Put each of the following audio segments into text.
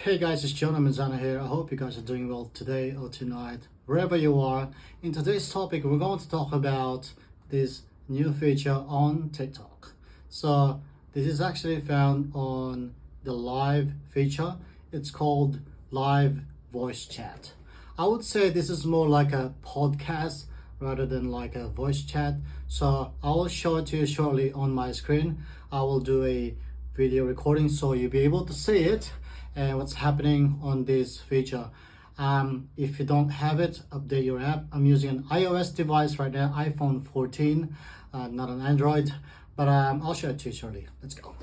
Hey guys, it's Jonah Manzana here. I hope you guys are doing well today or tonight, wherever you are. In today's topic, we're going to talk about this new feature on TikTok. So this is actually found on the live feature. It's called live voice chat. I would say this is more like a podcast rather than like a voice chat. So I will show it to you shortly on my screen. I will do a video recording so you'll be able to see it and what's happening on this feature. If you don't have it, update your app. I'm using an iOS device right now, iPhone 14, not an Android, but I'll show it to you shortly. Let's go.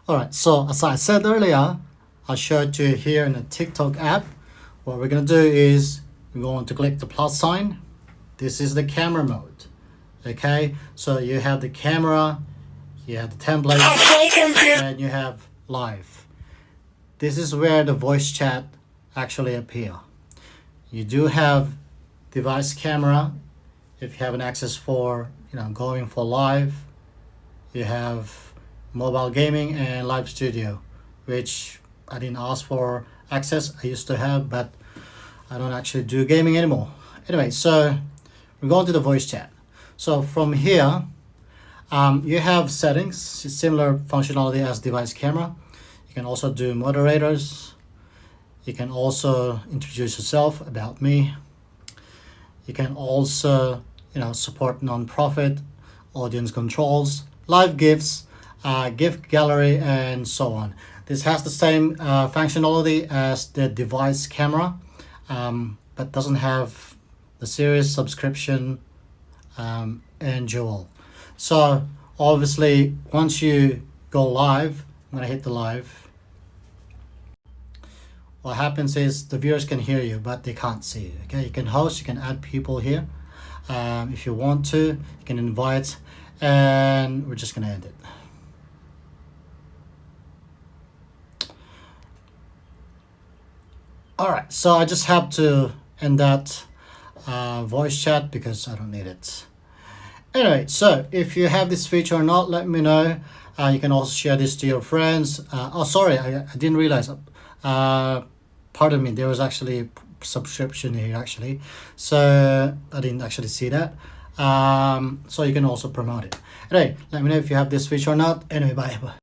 Alright, so as I said earlier, I'll show it to you here in the TikTok app. What we're gonna do is we're going to click the plus sign. This is the camera mode. Okay, so you have the camera, you have the template, and you have live. This is where the voice chat actually appear. You do have device camera if you have an access for going for live. You have mobile gaming and live studio, which I didn't ask for access. I used to have, but I don't actually do gaming anymore. Anyway, so we're going to the voice chat. So from here, you have settings, similar functionality as device camera. You can also do moderators. You can also introduce yourself, about me. You can also, support non-profit, audience controls, live gifts, gift gallery, and so on. This has the same functionality as the device camera, but doesn't have the series subscription and dual. So obviously, once you go live, I'm gonna hit the live. What happens is the viewers can hear you, but they can't see you. Okay, you can host, you can add people here. If you want to, you can invite, and we're just gonna end it. All right, so I just have to end that voice chat because I don't need it. Anyway, so if you have this feature or not, let me know. You can also share this to your friends. Oh, sorry, I didn't realize. Pardon me, there was actually a subscription here actually. So I didn't actually see that. So you can also promote it. Anyway, let me know if you have this feature or not. Anyway, bye.